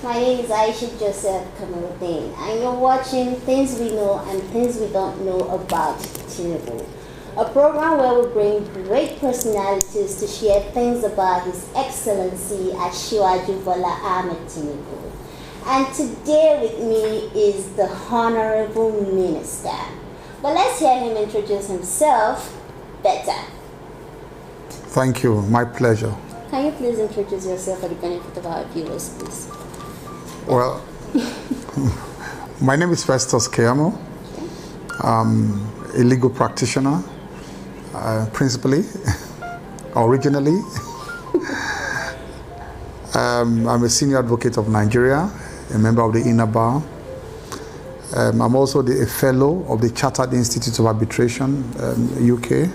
My name is Asiwaju Bola Ahmed TINUBU, and you're watching Things We Know and Things We Don't Know About Tinubu, a program where we bring great personalities to share things about His Excellency Asiwaju Bola Ahmed TINUBU. And today with me is the Honorable Minister. But let's hear him introduce himself better. Thank you. My pleasure. Can you please introduce yourself for the benefit of our viewers, please? Well, my name is Festus Keyamo. I'm a legal practitioner, principally, originally. I'm a senior advocate of Nigeria, a member of the Inner Bar. I'm also a fellow of the Chartered Institute of Arbitration, UK.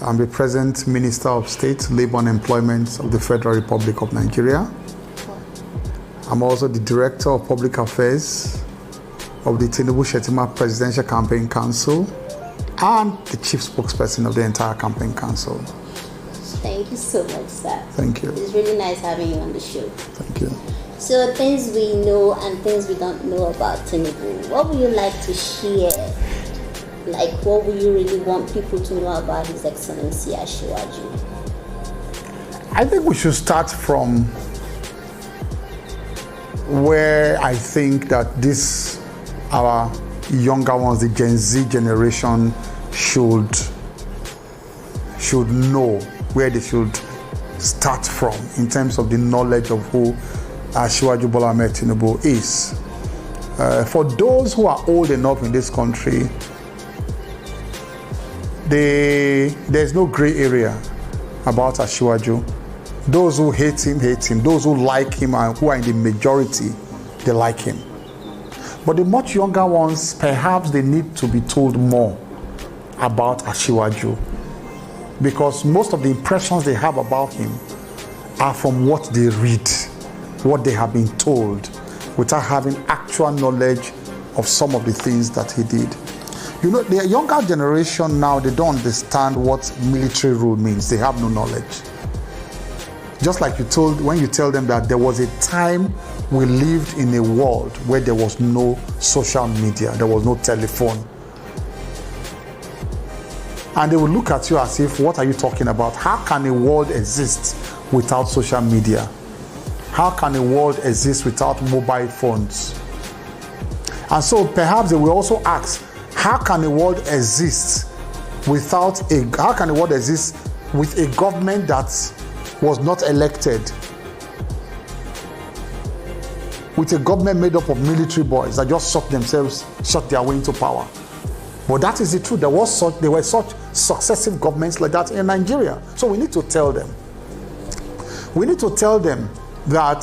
I'm the present Minister of State, Labour and Employment of the Federal Republic of Nigeria. I'm also the Director of Public Affairs of the Tinubu Presidential Campaign Council and the Chief Spokesperson of the entire Campaign Council. Thank you so much, sir. Thank you. It's really nice having you on the show. Thank you. So, things we know and things we don't know about Tinubu. What would you like to share? Like, what would you really want people to know about His Excellency Asiwaju? I think we should start from where I think that our younger ones, the Gen Z generation, should know where they should start from in terms of the knowledge of who Asiwaju Bola Ahmed TINUBU is. For those who are old enough in this country, there's no gray area about Asiwaju. Those who hate him, hate him. Those who like him and who are in the majority, they like him. But the much younger ones, perhaps they need to be told more about Asiwaju, because most of the impressions they have about him are from what they read, what they have been told, without having actual knowledge of some of the things that he did. You know, the younger generation now, they don't understand what military rule means. They have no knowledge. Just like when you tell them that there was a time we lived in a world where there was no social media, there was no telephone. And they will look at you as if, what are you talking about? How can a world exist without social media? How can a world exist without mobile phones? And so perhaps they will also ask, how can a world exist with a government that was not elected, with a government made up of military boys that just shot their way into power? But that is the truth. There were such successive governments like that in Nigeria. So we need to tell them. We need to tell them that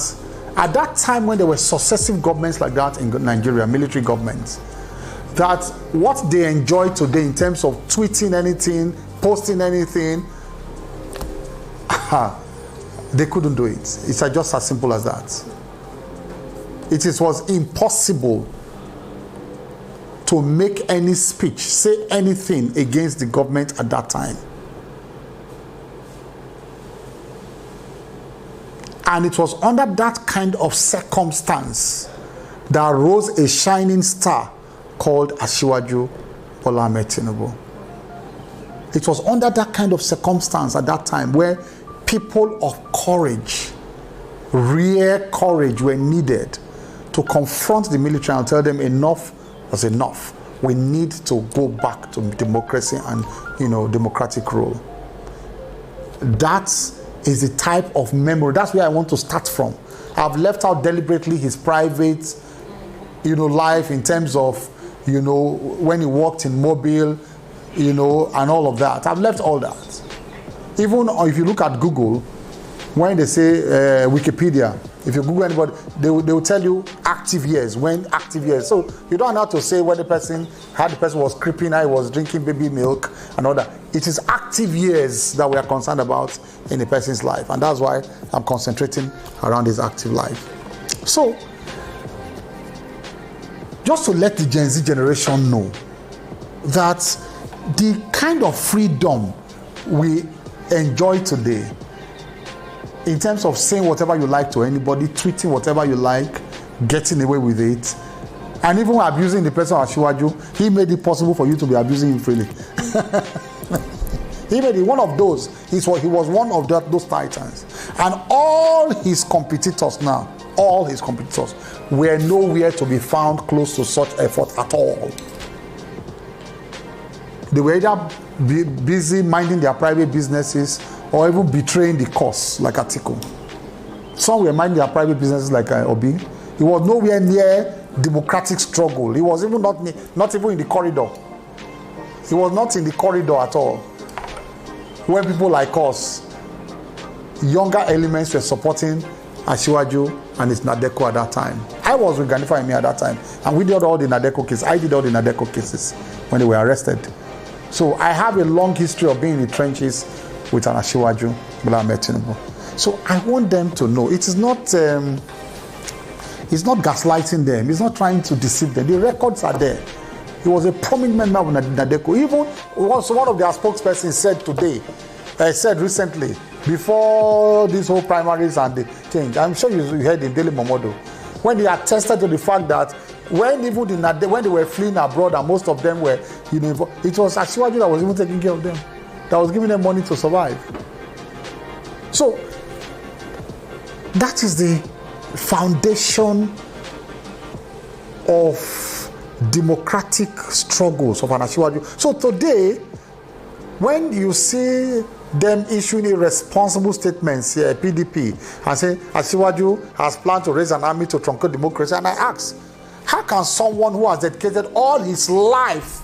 at that time when there were successive governments like that in Nigeria, military governments, that what they enjoy today in terms of tweeting anything, posting anything, they couldn't do it. It's just as simple as that. It was impossible to make any speech, say anything against the government at that time. And it was under that kind of circumstance that rose a shining star called Asiwaju Bola Ahmed TINUBU. It was under that kind of circumstance at that time where people of courage, rare courage, were needed to confront the military and tell them enough was enough. We need to go back to democracy and, democratic rule. That is the type of memory. That's where I want to start from. I've left out deliberately his private, life in terms of, when he worked in Mobile, and all of that. I've left all that. Even if you look at Google, when they say Wikipedia, if you Google anybody, they will tell you active years, when active years. So you don't have to say how the person was creeping, how he was drinking baby milk and all that. It is active years that we are concerned about in a person's life. And that's why I'm concentrating around his active life. So, just to let the Gen Z generation know that the kind of freedom we enjoy today in terms of saying whatever you like to anybody, tweeting whatever you like, getting away with it, and even abusing the person of Asiwaju, he made it possible for you to be abusing him freely. He made it one of those. He was one of those titans. And all his competitors now, were nowhere to be found close to such effort at all. They were either busy minding their private businesses or even betraying the cause, like Atiku. Some were minding their private businesses, like Obi. He was nowhere near democratic struggle. He was even not even in the corridor. He was not in the corridor at all. When people like us, younger elements, were supporting Asiwaju and his Nadeko at that time. I was with Ganifa Emi at that time, and we did all the Nadeko cases. I did all the Nadeko cases when they were arrested. So I have a long history of being in the trenches with an Asiwaju Bola Ahmed TINUBU. So I want them to know it's not gaslighting them. It's not trying to deceive them. The records are there. He was a prominent member of Nadeko. Even one of their spokespersons said recently, before this whole primaries and the change, I'm sure you heard in Daily Momodo, when they attested to the fact that when they were fleeing abroad and most of them were, it was Asiwaju that was even taking care of them, that was giving them money to survive. So that is the foundation of democratic struggles of an Asiwaju. So today, when you see them issuing irresponsible statements here, PDP, and saying Asiwaju has planned to raise an army to truncate democracy, and I ask, how can someone who has dedicated all his life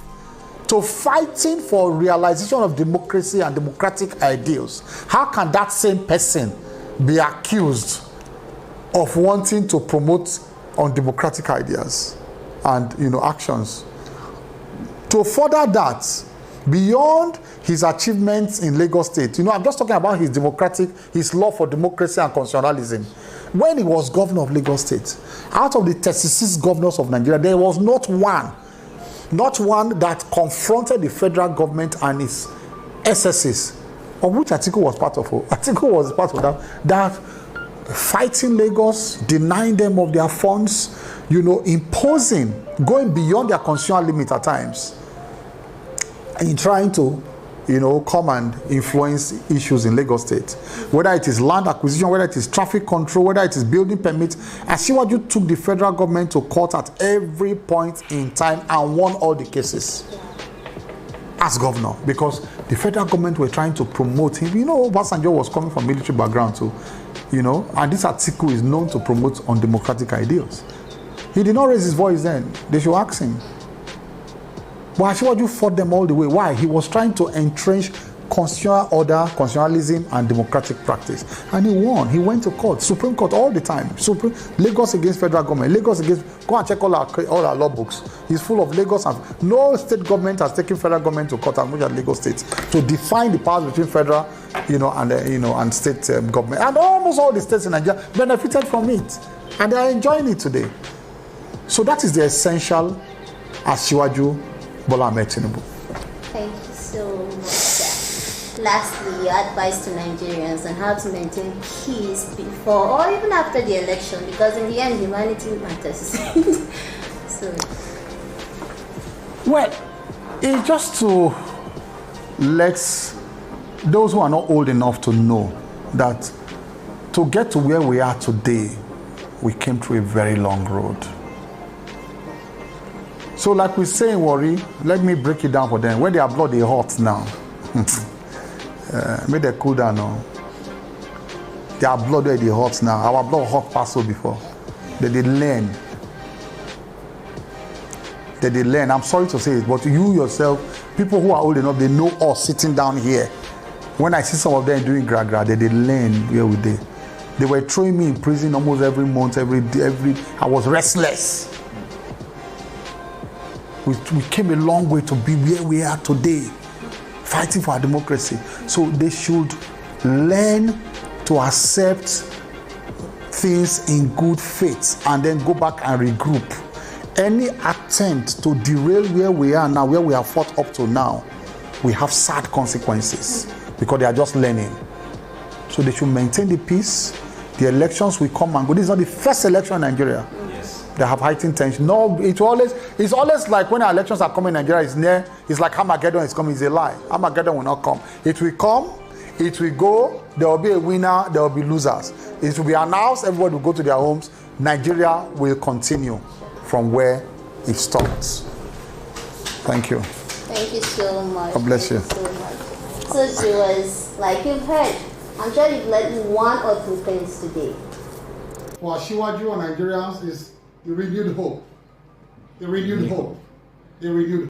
to fighting for realization of democracy and democratic ideals, how can that same person be accused of wanting to promote undemocratic ideas and actions? To further that, beyond his achievements in Lagos State, I'm just talking about his love for democracy and constitutionalism. When he was governor of Lagos State, out of the 36 governors of Nigeria, there was not one that confronted the federal government and its SSs, of which Atiku was part of. Atiku was part of that fighting Lagos, denying them of their funds, imposing, going beyond their constitutional limit at times, in trying to, come and influence issues in Lagos State. Whether it is land acquisition, whether it is traffic control, whether it is building permits, Asiwaju took the federal government to court at every point in time and won all the cases as governor, because the federal government were trying to promote him. Obasanjo was coming from military background too, and this Atiku is known to promote undemocratic ideals. He did not raise his voice then. They should ask him. But Asiwaju fought them all the way. Why? He was trying to entrench constitutional order, constitutionalism, and democratic practice. And he won. He went to court, Supreme Court all the time. Lagos against federal government. Go and check all our law books. It's full of Lagos. And no state government has taken federal government to court as much as Lagos State to define the powers between federal, and state government. And almost all the states in Nigeria benefited from it. And they are enjoying it today. So that is the essential Asiwaju Bola Ahmed TINUBU. Thank you so much, sir. Lastly, your advice to Nigerians on how to maintain peace before or even after the election, because in the end, humanity matters. Well, it's just to let those who are not old enough to know that to get to where we are today, we came through a very long road. So like we say in Warri, let me break it down for them. When their blood is hot now, make them cool down now. Their blood is hot now. Our blood hot past so before. They did learn. I'm sorry to say it, but you yourself, people who are old enough, they know us sitting down here. When I see some of them doing gra, they did learn where we did. They were throwing me in prison almost every month, every day. I was restless. We came a long way to be where we are today, fighting for our democracy. So they should learn to accept things in good faith and then go back and regroup. Any attempt to derail where we are now, where we have fought up to now, we have sad consequences because they are just learning. So they should maintain the peace. The elections will come and go. This is not the first election in Nigeria. Yes. They have heightened tension. No, it's always like when elections are coming in Nigeria, it's like Armageddon is coming. It's a lie. Armageddon will not come. It will come, it will go, there will be a winner, there will be losers. It will be announced, everybody will go to their homes. Nigeria will continue from where it stops. Thank you. Thank you so much. God bless you. Thank you so much. So, viewers, like you've heard, I'm sure you've learned one or two things today. For Asiwaju and Nigerians is the renewed hope. The renewed hope. The renewed